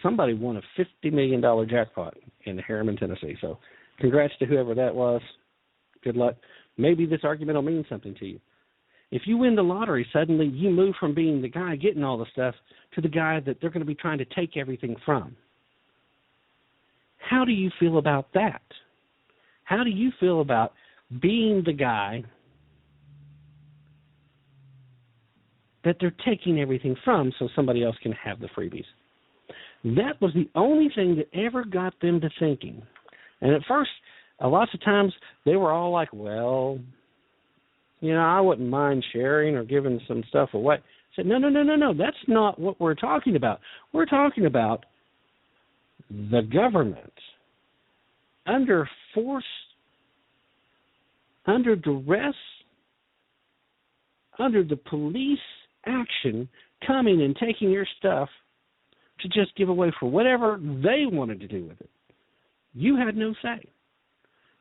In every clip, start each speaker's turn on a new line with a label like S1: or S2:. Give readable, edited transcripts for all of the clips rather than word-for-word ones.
S1: somebody won a $50 million jackpot in Harriman, Tennessee. So congrats to whoever that was. Good luck. Maybe this argument will mean something to you. If you win the lottery, suddenly you move from being the guy getting all the stuff to the guy that they're going to be trying to take everything from. How do you feel about that? How do you feel about being the guy that they're taking everything from so somebody else can have the freebies? That was the only thing that ever got them to thinking. And at first, lots of times, they were all like, well, I wouldn't mind sharing or giving some stuff away. I said, no, that's not what we're talking about. We're talking about the government under force, under duress, under the police action, coming and taking your stuff to just give away for whatever they wanted to do with it. You had no say.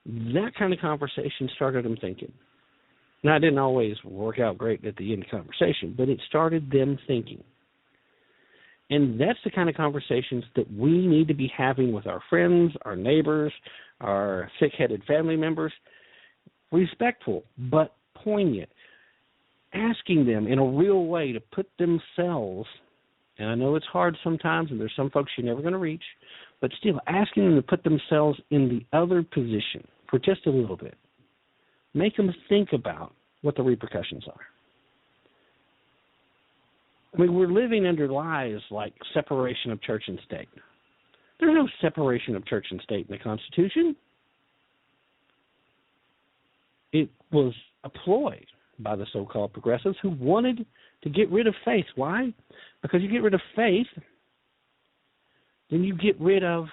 S1: That kind of conversation started them thinking. Now, it didn't always work out great at the end of the conversation, but it started them thinking. And that's the kind of conversations that we need to be having with our friends, our neighbors, our thick-headed family members. Respectful, but poignant. Asking them in a real way to put themselves, and I know it's hard sometimes, and there's some folks you're never going to reach, but still asking them to put themselves in the other position for just a little bit. Make them think about what the repercussions are. I mean, we're living under lies like separation of church and state. There's no separation of church and state in the Constitution. It was a ploy by the so-called progressives who wanted to get rid of faith. Why? Because you get rid of faith, then you get rid of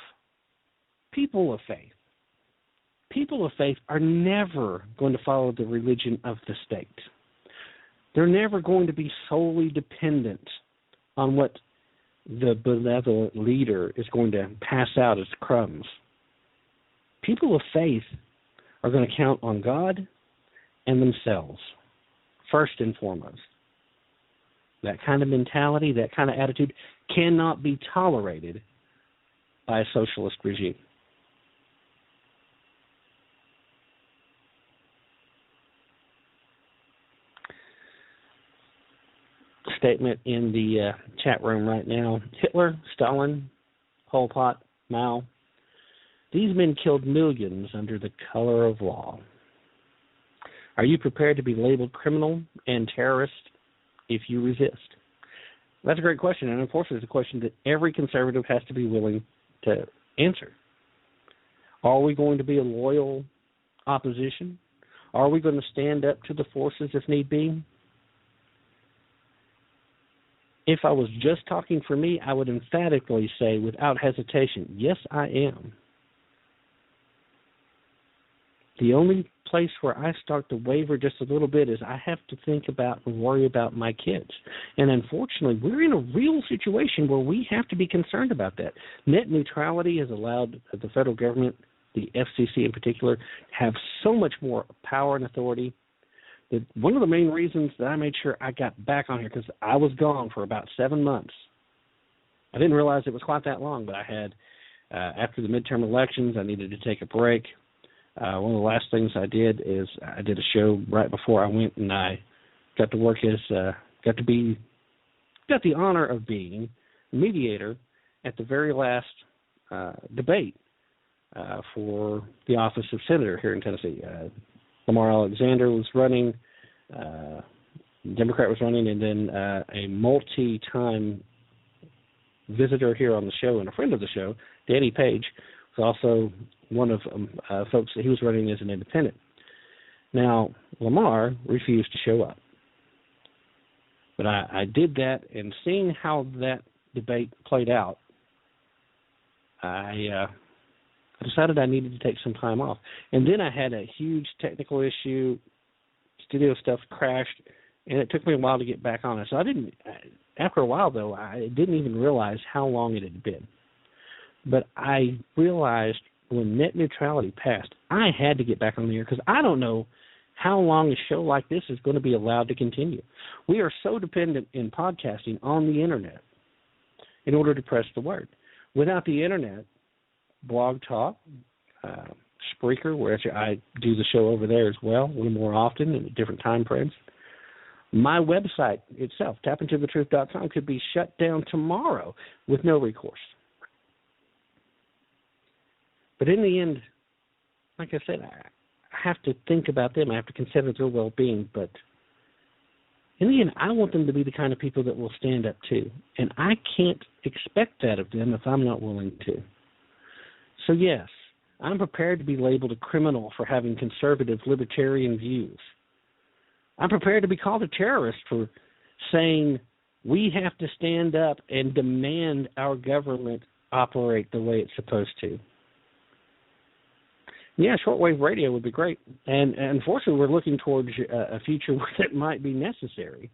S1: people of faith. People of faith are never going to follow the religion of the state. They're never going to be solely dependent on what the benevolent leader is going to pass out as crumbs. People of faith are going to count on God and themselves, first and foremost. That kind of mentality, that kind of attitude cannot be tolerated by a socialist regime. Statement in the chat room right now. Hitler, Stalin, Pol Pot, Mao, these men killed millions under the color of law. Are you prepared to be labeled criminal and terrorist if you resist? That's a great question, and unfortunately it's a question that every conservative has to be willing to answer. Are we going to be a loyal opposition? Are we going to stand up to the forces if need be? If I was just talking for me, I would emphatically say without hesitation, yes, I am. The only place where I start to waver just a little bit is I have to think about and worry about my kids. And unfortunately, we're in a real situation where we have to be concerned about that. Net neutrality has allowed the federal government, the FCC in particular, have so much more power and authority. That one of the main reasons that I made sure I got back on here, because I was gone for about 7 months. I didn't realize it was quite that long, but I had, after the midterm elections, I needed to take a break. One of the last things I did is I did a show right before I went, and I got to work as, got the honor of being mediator at the very last debate for the office of senator here in Tennessee. Lamar Alexander was running, Democrat was running, and then a multi-time visitor here on the show and a friend of the show, Danny Page, was also one of folks that he was running as an independent. Now, Lamar refused to show up. But I did that, and seeing how that debate played out, I decided I needed to take some time off. And then I had a huge technical issue. Studio stuff crashed, and it took me a while to get back on it. So after a while, though, I didn't even realize how long it had been. But I realized when net neutrality passed, I had to get back on the air because I don't know how long a show like this is going to be allowed to continue. We are so dependent in podcasting on the internet. in order to press the word. Without the internet, Blog Talk, Spreaker, where I do the show over there as well, a little more often in different time frames. My website itself, tapintothetruth.com, could be shut down tomorrow with no recourse. But in the end, like I said, I have to think about them. I have to consider their well-being. But in the end, I want them to be the kind of people that will stand up too. And I can't expect that of them if I'm not willing to. So yes, I'm prepared to be labeled a criminal for having conservative libertarian views. I'm prepared to be called a terrorist for saying we have to stand up and demand our government operate the way it's supposed to. Yeah, shortwave radio would be great. And unfortunately, we're looking towards a future where that might be necessary.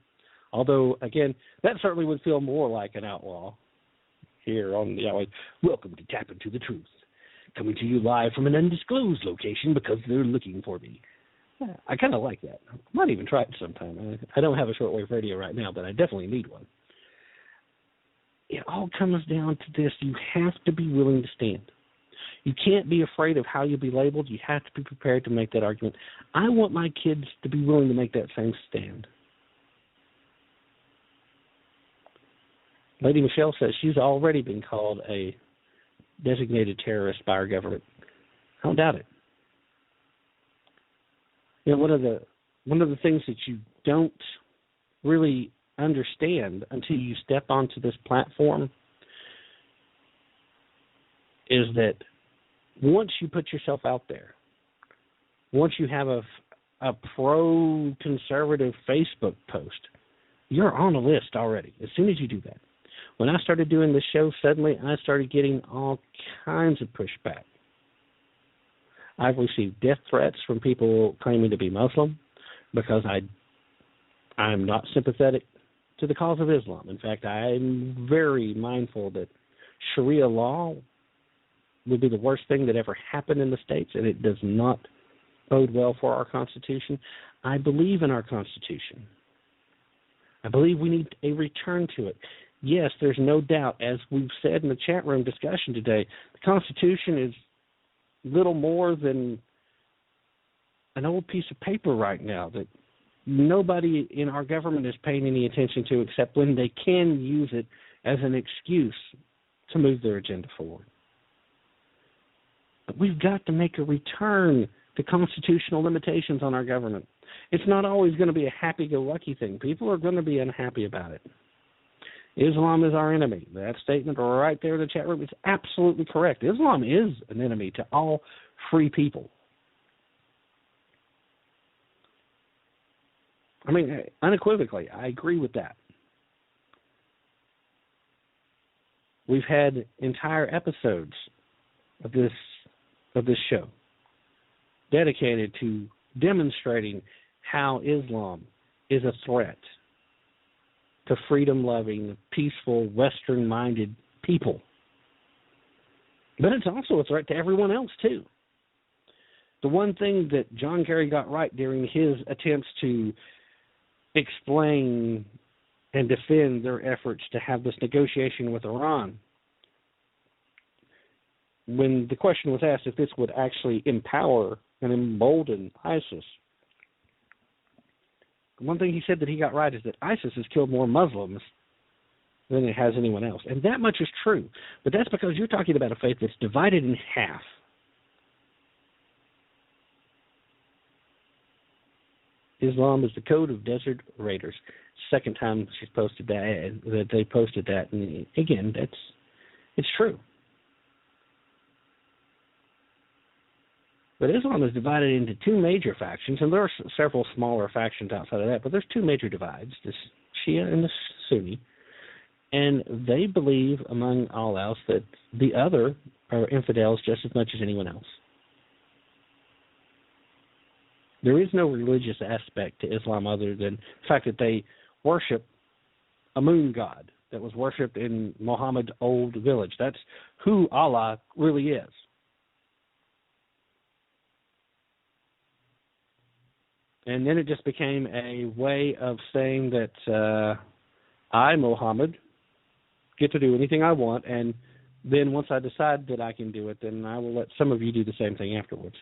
S1: Although, again, that certainly would feel more like an outlaw here on the outlaw. Welcome to Tap Into the Truth. Coming to you live from an undisclosed location because they're looking for me. I kind of like that. I might even try it sometime. I don't have a shortwave radio right now, but I definitely need one. It all comes down to this. You have to be willing to stand. You can't be afraid of how you'll be labeled. You have to be prepared to make that argument. I want my kids to be willing to make that same stand. Lady Michelle says she's already been called a designated terrorist by our government. I don't doubt it. You know, one of the things that you don't really understand until you step onto this platform is that once you put yourself out there, once you have a pro-conservative Facebook post, you're on a list already as soon as you do that. When I started doing this show, suddenly I started getting all kinds of pushback. I've received death threats from people claiming to be Muslim because I'm not sympathetic to the cause of Islam. In fact, I'm very mindful that Sharia law would be the worst thing that ever happened in the States, and it does not bode well for our Constitution. I believe in our Constitution. I believe we need a return to it. Yes, there's no doubt, as we've said in the chat room discussion today, the Constitution is little more than an old piece of paper right now that nobody in our government is paying any attention to except when they can use it as an excuse to move their agenda forward. But we've got to make a return to constitutional limitations on our government. It's not always going to be a happy-go-lucky thing. People are going to be unhappy about it. Islam is our enemy. That statement right there in the chat room is absolutely correct. Islam is an enemy to all free people. I mean, unequivocally, I agree with that. We've had entire episodes of this show dedicated to demonstrating how Islam is a threat to freedom-loving, peaceful, Western-minded people. But it's also a threat to everyone else, too. The one thing that John Kerry got right during his attempts to explain and defend their efforts to have this negotiation with Iran, when the question was asked if this would actually empower and embolden ISIS, one thing he said that he got right is that ISIS has killed more Muslims than it has anyone else. And that much is true. But that's because you're talking about a faith that's divided in half. Islam is the code of desert raiders. Second time she's posted that they posted that. And again, it's true. But Islam is divided into two major factions, and there are several smaller factions outside of that, but there's two major divides, the Shia and the Sunni, and they believe, among all else, that the other are infidels just as much as anyone else. There is no religious aspect to Islam other than the fact that they worship a moon god that was worshipped in Muhammad's old village. That's who Allah really is. And then it just became a way of saying that I, Muhammad, get to do anything I want, and then once I decide that I can do it, then I will let some of you do the same thing afterwards.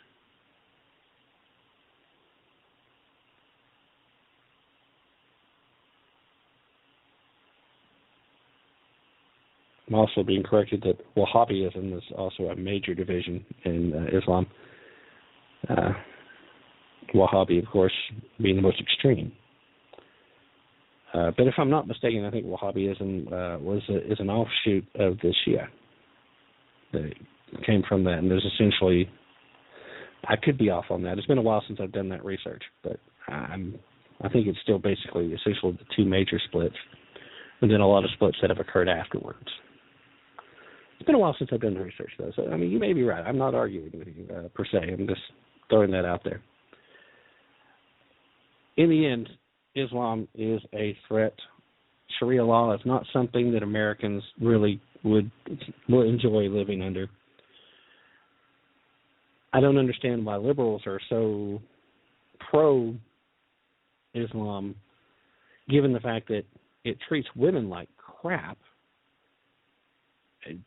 S1: I'm also being corrected that Wahhabism is also a major division in Islam. Wahhabi, of course, being the most extreme. But if I'm not mistaken, I think Wahhabism is an offshoot of the Shia. It came from that, and there's essentially, I could be off on that. It's been a while since I've done that research, but I think it's still basically essentially the two major splits, and then a lot of splits that have occurred afterwards. It's been a while since I've done the research, though. So, I mean, you may be right. I'm not arguing with you, per se. I'm just throwing that out there. In the end, Islam is a threat. Sharia law is not something that Americans really will enjoy living under. I don't understand why liberals are so pro-Islam, given the fact that it treats women like crap. It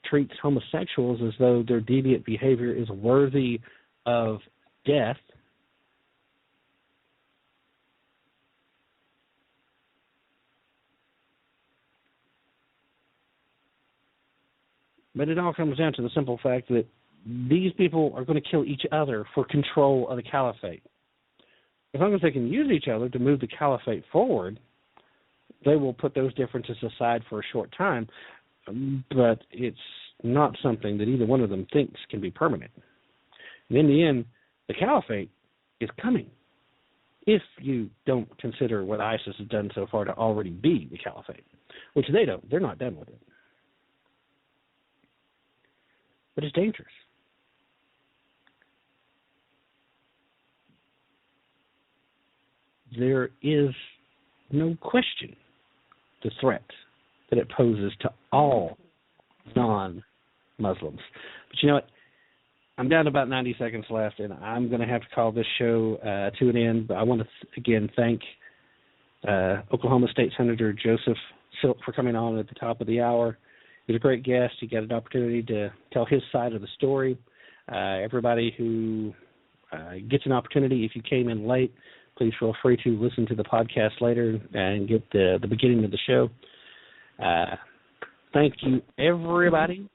S1: treats homosexuals as though their deviant behavior is worthy of death. But it all comes down to the simple fact that these people are going to kill each other for control of the caliphate. As long as they can use each other to move the caliphate forward, they will put those differences aside for a short time, but it's not something that either one of them thinks can be permanent. And in the end, the caliphate is coming, if you don't consider what ISIS has done so far to already be the caliphate, which they don't. They're not done with it. But it's dangerous. There is no question the threat that it poses to all non-Muslims. But you know what? I'm down to about 90 seconds left, and I'm going to have to call this show to an end. But I want to, again, thank Oklahoma State Senator Joseph Silk for coming on at the top of the hour. He was a great guest. He got an opportunity to tell his side of the story. Everybody who gets an opportunity, if you came in late, please feel free to listen to the podcast later and get the beginning of the show. Thank you, everybody,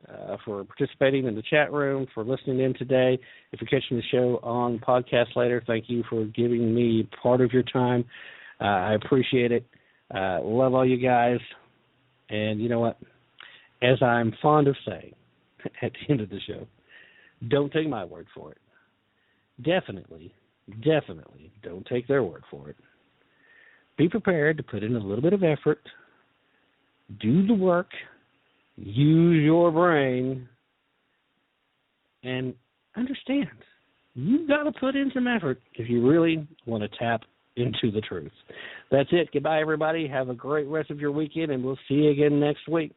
S1: for participating in the chat room, for listening in today. If you're catching the show on podcast later, thank you for giving me part of your time. I appreciate it. Love all you guys. And you know what? As I'm fond of saying at the end of the show, don't take my word for it. Definitely don't take their word for it. Be prepared to put in a little bit of effort, do the work, use your brain, and understand you've got to put in some effort if you really want to tap into the truth. That's it. Goodbye, everybody. Have a great rest of your weekend, and we'll see you again next week.